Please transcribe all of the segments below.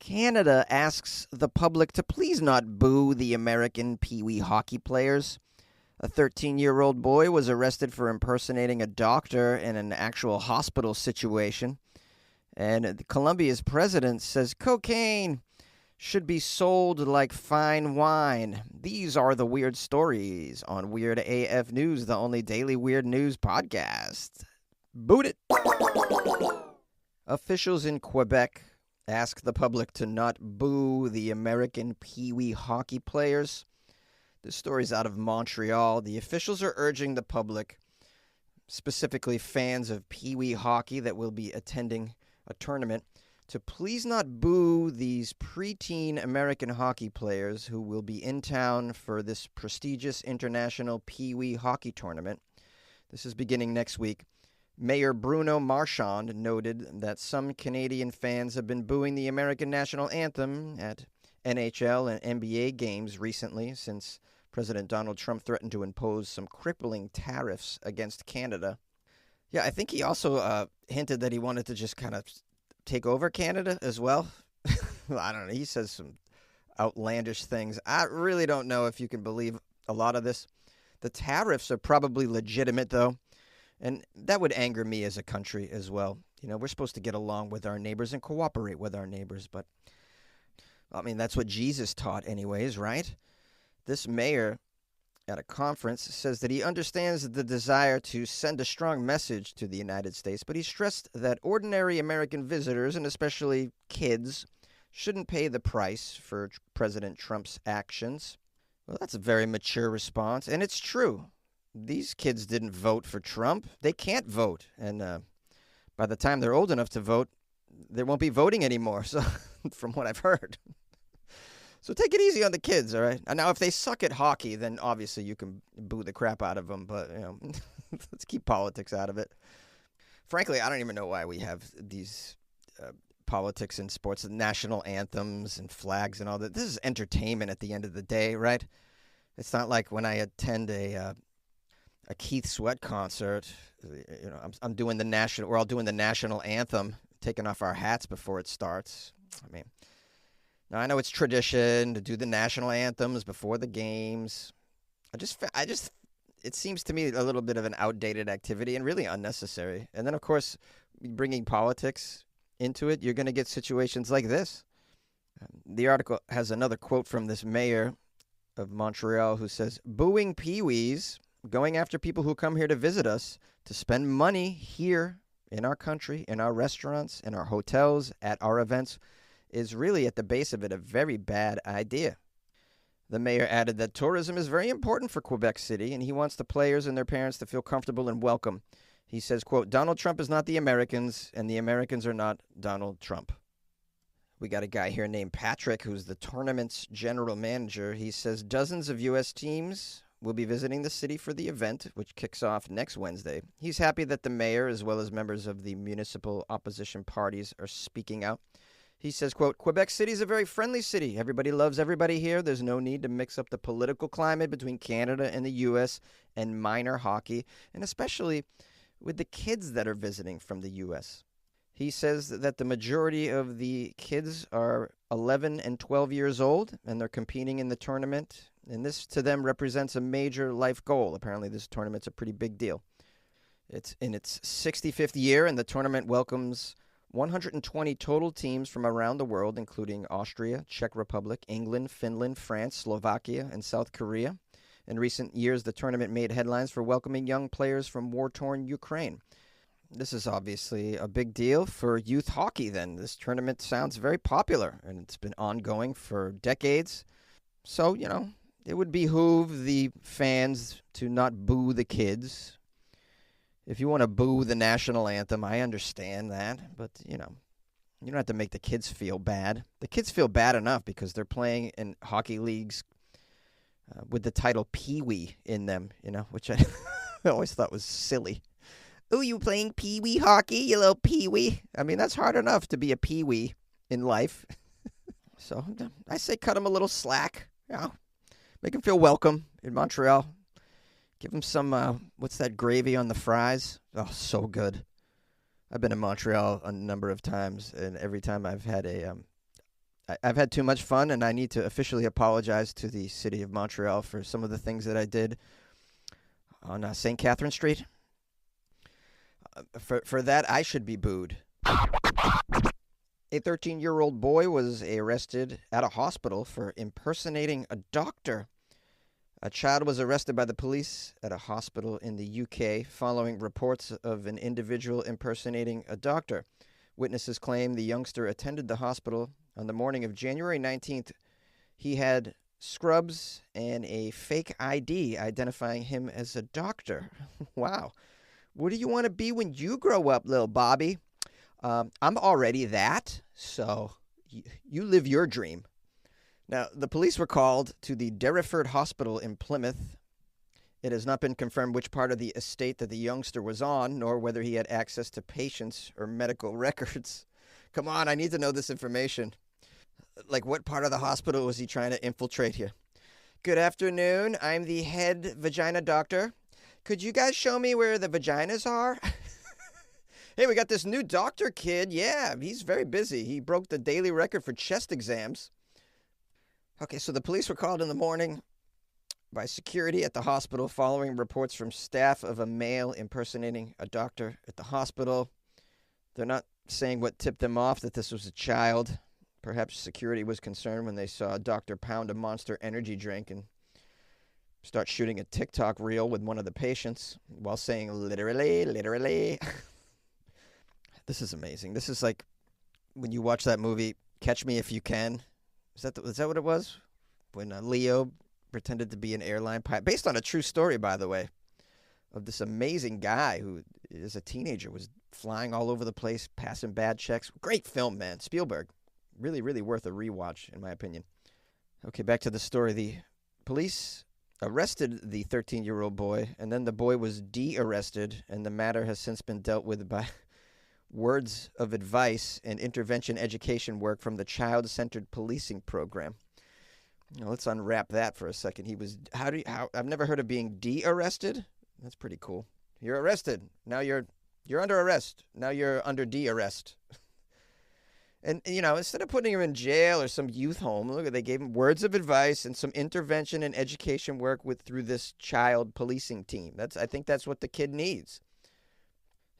Canada asks the public to please not boo the American Pee Wee hockey players. A 13-year-old boy was arrested for impersonating a doctor in an actual hospital situation. And Columbia's president says cocaine should be sold like fine wine. These are the weird stories on Weird AF News, the only daily weird news podcast. Boot it! Officials in Quebec ask the public to not boo the American Pee Wee hockey players. This story's out of Montreal. The officials are urging the public, specifically fans of Pee Wee hockey that will be attending a tournament, to please not boo these preteen American hockey players who will be in town for this prestigious international Pee Wee hockey tournament. This is beginning next week. Mayor Bruno Marchand noted that some Canadian fans have been booing the American national anthem at NHL and NBA games recently since President Donald Trump threatened to impose some crippling tariffs against Canada. Yeah, I think he also hinted that he wanted to just kind of take over Canada as well. I don't know. He says some outlandish things. I really don't know if you can believe a lot of this. The tariffs are probably legitimate, though. And that would anger me as a country as well. You know, we're supposed to get along with our neighbors and cooperate with our neighbors. But, I mean, that's what Jesus taught anyways, right? This mayor at a conference says that he understands the desire to send a strong message to the United States, but he stressed that ordinary American visitors, and especially kids, shouldn't pay the price for President Trump's actions. Well, that's a very mature response, and it's true. These kids didn't vote for Trump. They can't vote. And by the time they're old enough to vote, they won't be voting anymore, so from what I've heard. So take it easy on the kids, all right? And now, if they suck at hockey, then obviously you can boo the crap out of them. But, you know, let's keep politics out of it. Frankly, I don't even know why we have these politics in sports, national anthems and flags and all that. This is entertainment at the end of the day, right? It's not like when I attend a Keith Sweat concert, you know, I'm doing the national. We're all doing the national anthem, taking off our hats before it starts. I mean, now I know it's tradition to do the national anthems before the games. It seems to me a little bit of an outdated activity and really unnecessary. And then, of course, bringing politics into it, you're going to get situations like this. The article has another quote from this mayor of Montreal who says, "Booing Pee-wees, going after people who come here to visit us, to spend money here in our country, in our restaurants, in our hotels, at our events, is really at the base of it a very bad idea." The mayor added that tourism is very important for Quebec City, and he wants the players and their parents to feel comfortable and welcome. He says, quote, "Donald Trump is not the Americans, and the Americans are not Donald Trump." We got a guy here named Patrick, who's the tournament's general manager. He says dozens of U.S. teams will be visiting the city for the event, which kicks off next Wednesday. He's happy that the mayor, as well as members of the municipal opposition parties, are speaking out. He says, quote, "Quebec City is a very friendly city. Everybody loves everybody here. There's no need to mix up the political climate between Canada and the U.S. and minor hockey, and especially with the kids that are visiting from the U.S. He says that the majority of the kids are 11 and 12 years old, and they're competing in the tournament. And this, to them, represents a major life goal. Apparently, this tournament's a pretty big deal. It's in its 65th year, and the tournament welcomes 120 total teams from around the world, including Austria, Czech Republic, England, Finland, France, Slovakia, and South Korea. In recent years, the tournament made headlines for welcoming young players from war-torn Ukraine. This is obviously a big deal for youth hockey, then. This tournament sounds very popular, and it's been ongoing for decades. So, you know, it would behoove the fans to not boo the kids. If you want to boo the national anthem, I understand that. But, you know, you don't have to make the kids feel bad. The kids feel bad enough because they're playing in hockey leagues with the title Pee-wee in them, you know, which I always thought was silly. "Oh, you playing Pee-wee hockey, you little Pee-wee?" I mean, that's hard enough to be a Pee-wee in life. So I say cut them a little slack, you know. Make them feel welcome in Montreal. Give them some, what's that gravy on the fries? Oh, so good. I've been in Montreal a number of times, and every time I've had I've had too much fun, and I need to officially apologize to the city of Montreal for some of the things that I did on St. Catherine Street. For that, I should be booed. A 13-year-old boy was arrested at a hospital for impersonating a doctor. A child was arrested by the police at a hospital in the UK following reports of an individual impersonating a doctor. Witnesses claim the youngster attended the hospital on the morning of January 19th. He had scrubs and a fake ID identifying him as a doctor. Wow. What do you want to be when you grow up, little Bobby? I'm already that, so you live your dream. Now, the police were called to the Derriford Hospital in Plymouth. It has not been confirmed which part of the estate that the youngster was on, nor whether he had access to patients or medical records. Come on, I need to know this information. Like, what part of the hospital was he trying to infiltrate here? Good afternoon. I'm the head vagina doctor. Could you guys show me where the vaginas are? Hey, we got this new doctor kid. Yeah, he's very busy. He broke the daily record for chest exams. Okay, so the police were called in the morning by security at the hospital following reports from staff of a male impersonating a doctor at the hospital. They're not saying what tipped them off that this was a child. Perhaps security was concerned when they saw a doctor pound a Monster energy drink and start shooting a TikTok reel with one of the patients while saying literally, literally. This is amazing. This is like when you watch that movie, Catch Me If You Can. Is that what it was? When Leo pretended to be an airline pilot. Based on a true story, by the way, of this amazing guy who, as a teenager, was flying all over the place, passing bad checks. Great film, man. Spielberg. Really, really worth a rewatch, in my opinion. Okay, back to the story. The police arrested the 13-year-old boy, and then the boy was de-arrested, and the matter has since been dealt with by words of advice and intervention education work from the Child-Centered Policing Program. Now, let's unwrap that for a second. He was I've never heard of being de-arrested. That's pretty cool. You're arrested. Now you're under arrest. Now you're under de-arrest. And, instead of putting him in jail or some youth home, look, they gave him words of advice and some intervention and education work through this child policing team. I think that's what the kid needs.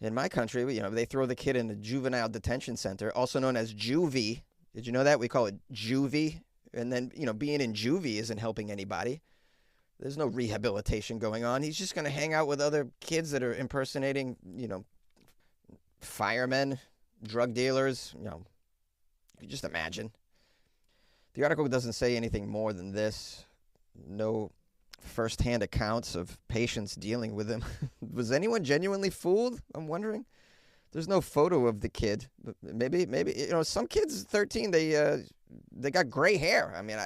In my country, they throw the kid in the juvenile detention center, also known as juvie. Did you know that? We call it juvie. And then, being in juvie isn't helping anybody. There's no rehabilitation going on. He's just going to hang out with other kids that are impersonating, firemen, drug dealers. You can just imagine. The article doesn't say anything more than this. No first-hand accounts of patients dealing with him. Was anyone genuinely fooled? I'm wondering. There's no photo of the kid. But maybe some kids 13 they got gray hair. I mean,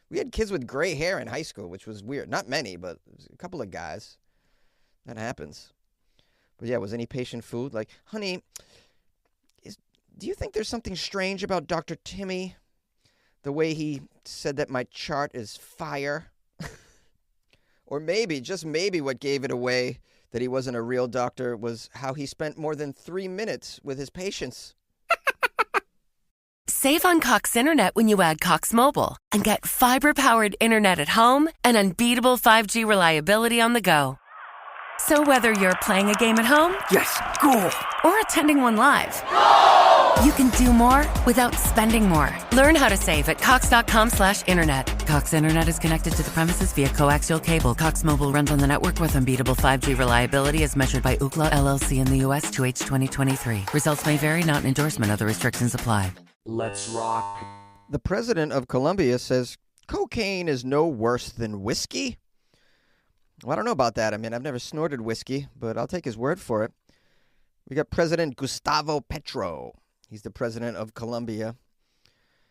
we had kids with gray hair in high school, which was weird. Not many, but a couple of guys. That happens. But yeah, was any patient fooled? Like, honey, do you think there's something strange about Dr. Timmy? The way he said that my chart is fire? Or maybe, just maybe, what gave it away that he wasn't a real doctor was how he spent more than 3 minutes with his patients. Save on Cox Internet when you add Cox Mobile and get fiber-powered internet at home and unbeatable 5G reliability on the go. So whether you're playing a game at home, yes, goal, or attending one live, you can do more without spending more. Learn how to save at cox.com/internet. Cox Internet is connected to the premises via coaxial cable. Cox Mobile runs on the network with unbeatable 5G reliability as measured by Ookla LLC in the U.S. 2H 2023. Results may vary, not an endorsement. Other restrictions apply. Let's rock. The president of Colombia says cocaine is no worse than whiskey. Well, I don't know about that. I mean, I've never snorted whiskey, but I'll take his word for it. We got President Gustavo Petro. He's the president of Colombia.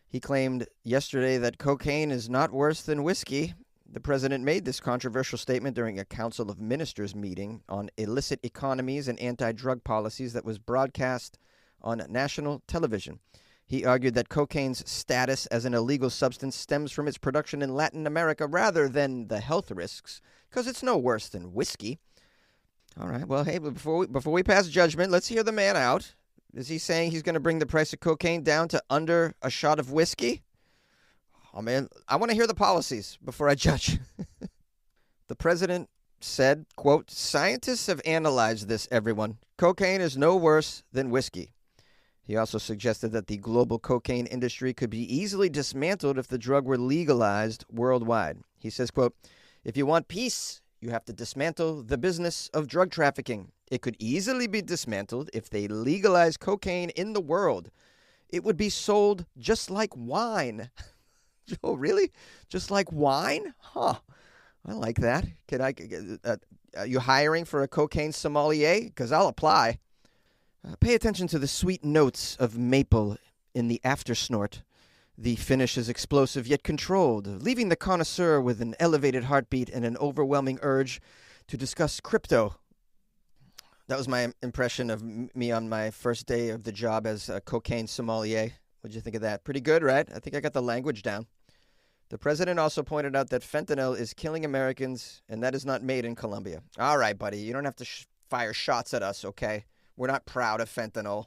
He claimed yesterday that cocaine is not worse than whiskey. The president made this controversial statement during a Council of Ministers meeting on illicit economies and anti-drug policies that was broadcast on national television. He argued that cocaine's status as an illegal substance stems from its production in Latin America rather than the health risks, because it's no worse than whiskey. All right, well, hey, before we pass judgment, let's hear the man out. Is he saying he's going to bring the price of cocaine down to under a shot of whiskey? Oh, man, I want to hear the policies before I judge. The president said, quote, "Scientists have analyzed this, everyone. Cocaine is no worse than whiskey." He also suggested that the global cocaine industry could be easily dismantled if the drug were legalized worldwide. He says, quote, "If you want peace, you have to dismantle the business of drug trafficking. It could easily be dismantled if they legalize cocaine in the world. It would be sold just like wine." Oh, really? Just like wine? Huh. I like that. Are you hiring for a cocaine sommelier? Because I'll apply. Pay attention to the sweet notes of maple in the after snort. The finish is explosive yet controlled, leaving the connoisseur with an elevated heartbeat and an overwhelming urge to discuss crypto. That was my impression of me on my first day of the job as a cocaine sommelier. What'd you think of that? Pretty good, right? I think I got the language down. The president also pointed out that fentanyl is killing Americans, and that is not made in Colombia. All right, buddy, you don't have to fire shots at us, okay? We're not proud of fentanyl.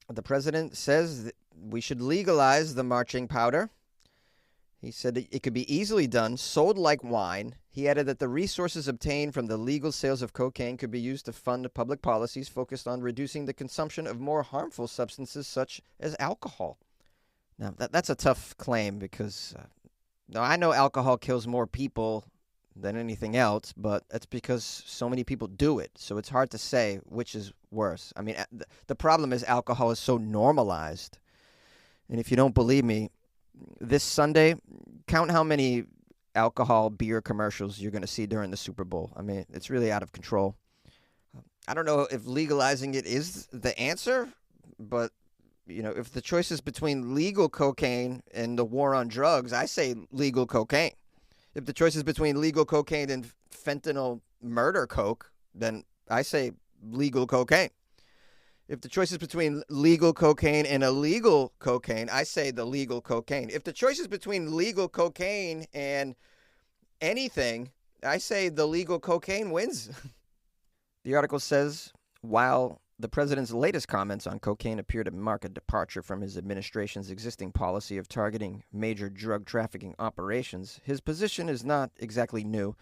The president says that we should legalize the marching powder. He said it could be easily done, sold like wine. He added that the resources obtained from the legal sales of cocaine could be used to fund public policies focused on reducing the consumption of more harmful substances such as alcohol. Now, that's a tough claim because I know alcohol kills more people than anything else, but that's because so many people do it. So it's hard to say which is worse. I mean, the problem is alcohol is so normalized. And if you don't believe me, this Sunday, count how many alcohol beer commercials you're going to see during the Super Bowl. I mean, it's really out of control. I don't know if legalizing it is the answer, but you know, if the choice is between legal cocaine and the war on drugs, I say legal cocaine. If the choice is between legal cocaine and fentanyl murder coke, then I say legal cocaine. If the choice is between legal cocaine and illegal cocaine, I say the legal cocaine. If the choice is between legal cocaine and anything, I say the legal cocaine wins. The article says, while the president's latest comments on cocaine appear to mark a departure from his administration's existing policy of targeting major drug trafficking operations, his position is not exactly new.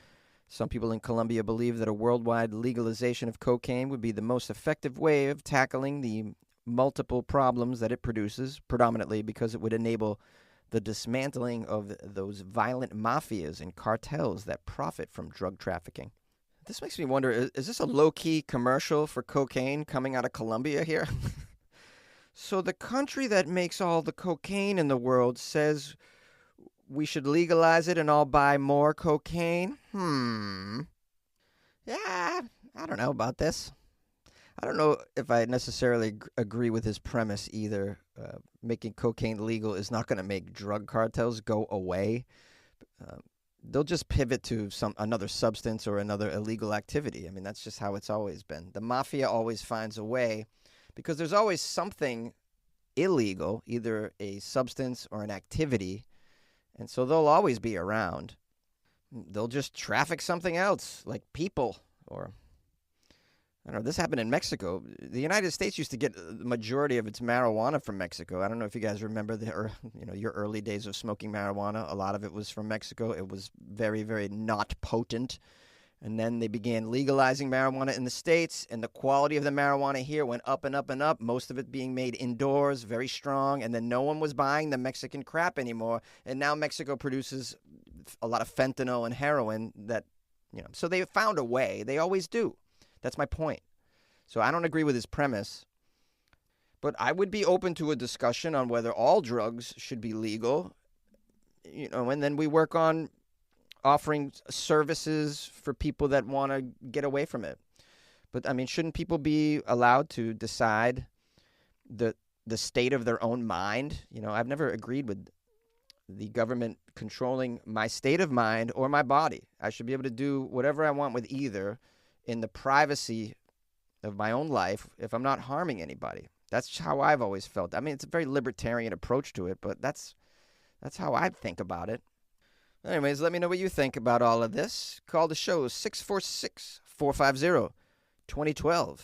Some people in Colombia believe that a worldwide legalization of cocaine would be the most effective way of tackling the multiple problems that it produces, predominantly because it would enable the dismantling of those violent mafias and cartels that profit from drug trafficking. This makes me wonder, is this a low-key commercial for cocaine coming out of Colombia here? So the country that makes all the cocaine in the world says we should legalize it and all buy more cocaine? Yeah, I don't know about this. I don't know if I necessarily agree with his premise either. Making cocaine legal is not going to make drug cartels go away. They'll just pivot to another substance or another illegal activity. I mean, that's just how it's always been. The mafia always finds a way because there's always something illegal, either a substance or an activity, and so they'll always be around. They'll just traffic something else, like people, or I don't know. This happened in Mexico. The United States used to get the majority of its marijuana from Mexico. I don't know if you guys remember your early days of smoking marijuana. A lot of it was from Mexico. It was very, very not potent. And then they began legalizing marijuana in the States, and the quality of the marijuana here went up and up and up, most of it being made indoors, very strong, and then no one was buying the Mexican crap anymore. And now Mexico produces a lot of fentanyl and heroin so they found a way. They always do. That's my point. So I don't agree with his premise, but I would be open to a discussion on whether all drugs should be legal, and then we work on offering services for people that want to get away from it. But, I mean, shouldn't people be allowed to decide the state of their own mind? I've never agreed with the government controlling my state of mind or my body. I should be able to do whatever I want with either in the privacy of my own life if I'm not harming anybody. That's how I've always felt. I mean, it's a very libertarian approach to it, but that's how I think about it. Anyways, let me know what you think about all of this. Call the show 646-450-2012.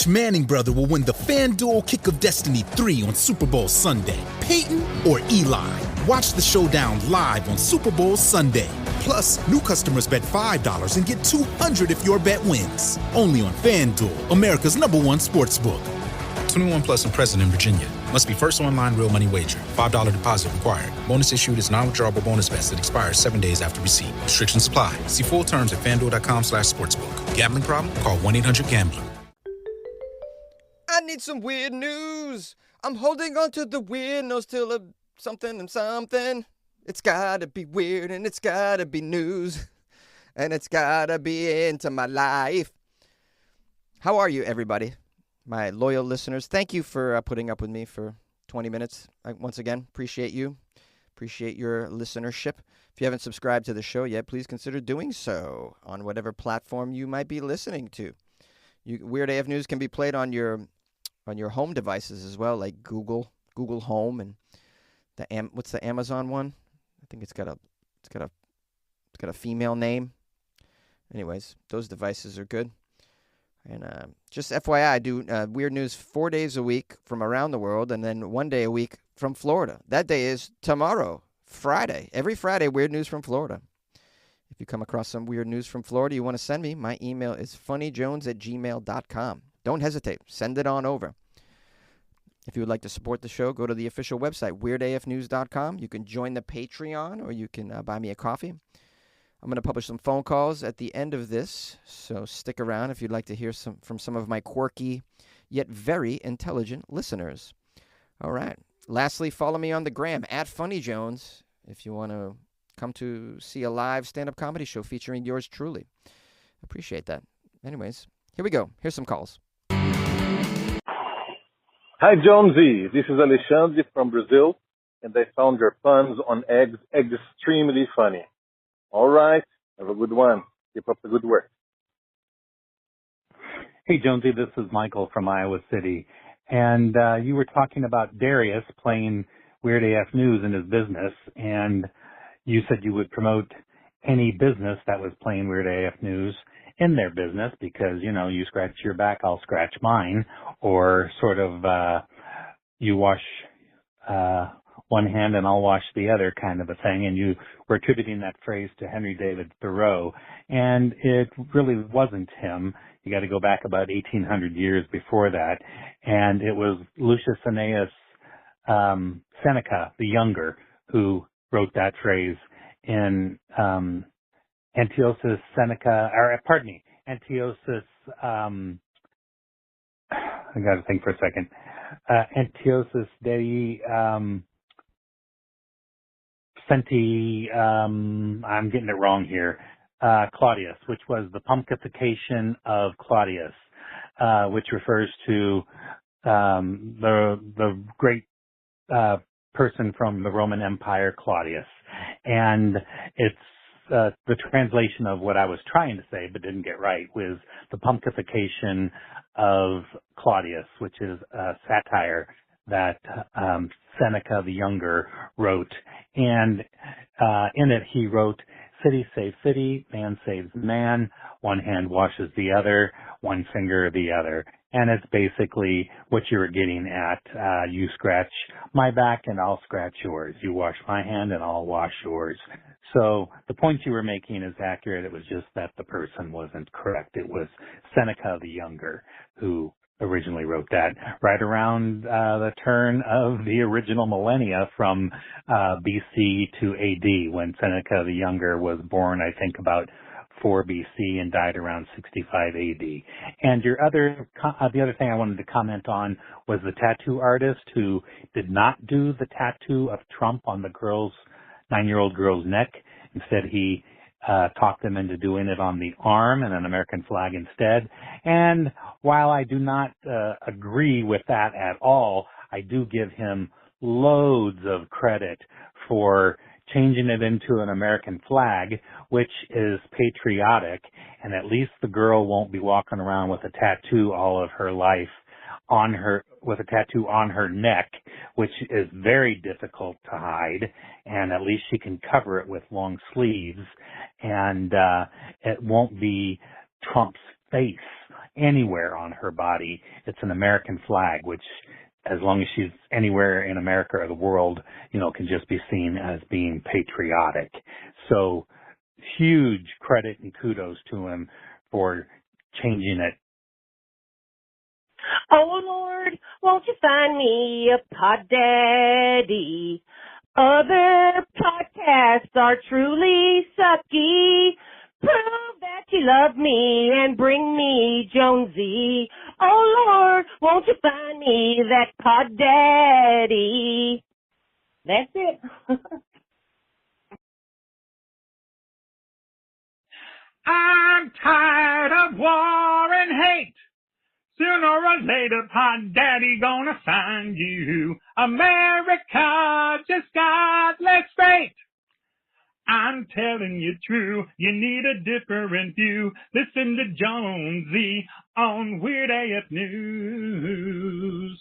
Which Manning brother will win the FanDuel Kick of Destiny 3 on Super Bowl Sunday? Peyton or Eli? Watch the showdown live on Super Bowl Sunday. Plus, new customers bet $5 and get $200 if your bet wins. Only on FanDuel, America's #1 sportsbook. 21 plus and present in Virginia. Must be first online real money wager. $5 deposit required. Bonus issued is non-withdrawable bonus vest that expires 7 days after receipt. Restrictions apply. See full terms at FanDuel.com/sportsbook. Gambling problem? Call 1-800-GAMBLER. I need some weird news. I'm holding on to the weird news till something and something. It's gotta be weird and it's gotta be news. And it's gotta be into my life. How are you, everybody? My loyal listeners, thank you for putting up with me for 20 minutes. Once again, appreciate you. Appreciate your listenership. If you haven't subscribed to the show yet, please consider doing so on whatever platform you might be listening to. Weird AF News can be played on your home devices as well, like Google Home, and what's the Amazon one? I think it's got a female name. Anyways, those devices are good. And just FYI, I do weird news 4 days a week from around the world, and then 1 day a week from Florida. That day is tomorrow, Friday. Every Friday, weird news from Florida. If you come across some weird news from Florida you want to send me, my email is funnyjones@gmail.com. Don't hesitate. Send it on over. If you would like to support the show, go to the official website, weirdafnews.com. You can join the Patreon, or you can buy me a coffee. I'm going to publish some phone calls at the end of this, so stick around if you'd like to hear from some of my quirky yet very intelligent listeners. All right. Lastly, follow me on the gram, @FunnyJones, if you want to come to see a live stand-up comedy show featuring yours truly. Appreciate that. Anyways, here we go. Here's some calls. Hi, Jonesy. This is Alexandre from Brazil, and I found your puns on eggs extremely funny. All right. Have a good one. Keep up the good work. Hey, Jonesy. This is Michael from Iowa City. And you were talking about Darius playing Weird AF News in his business, and you said you would promote any business that was playing Weird AF News in their business because, you scratch your back, I'll scratch mine, or sort of you wash one hand and I'll wash the other kind of a thing. And you were attributing that phrase to Henry David Thoreau. And it really wasn't him. You got to go back about 1,800 years before that. And it was Lucius Annaeus Seneca, the Younger, who wrote that phrase in Antiochus Seneca, Antiochus, I got to think for a second. Antiochus Dei Senti, I'm getting it wrong here, Claudius, which was the pumpkification of Claudius, which refers to the great person from the Roman Empire, Claudius. And it's the translation of what I was trying to say but didn't get right was the pumpkification of Claudius, which is a satire that Seneca the Younger wrote. And in it he wrote, "City saves city, man saves man, one hand washes the other, one finger the other." And it's basically what you were getting at. You scratch my back and I'll scratch yours. You wash my hand and I'll wash yours. So the point you were making is accurate. It was just that the person wasn't correct. It was Seneca the Younger who originally wrote that right around the turn of the original millennia from BC to AD, when Seneca the Younger was born, I think, about 4 BC and died around 65 AD. And the other thing I wanted to comment on was the tattoo artist who did not do the tattoo of Trump on the 9-year-old girl's neck. Instead, he talked them into doing it on the arm and an American flag instead. And while I do not agree with that at all, I do give him loads of credit for changing it into an American flag, which is patriotic, and at least the girl won't be walking around with a tattoo all of her life with a tattoo on her neck, which is very difficult to hide, and at least she can cover it with long sleeves, and it won't be Trump's face anywhere on her body, it's an American flag, which as long as she's anywhere in America or the world, can just be seen as being patriotic. So huge credit and kudos to him for changing it. Oh, Lord, won't you find me a pod daddy? Other podcasts are truly sucky. Prove that you love me and bring me Jonesy. Oh, Lord, won't you find me that pod daddy? That's it. I'm tired of war and hate. Sooner or later, Pod Daddy gonna find you. America just got less fate. I'm telling you true, you need a different view. Listen to Jonesy on Weird AF News.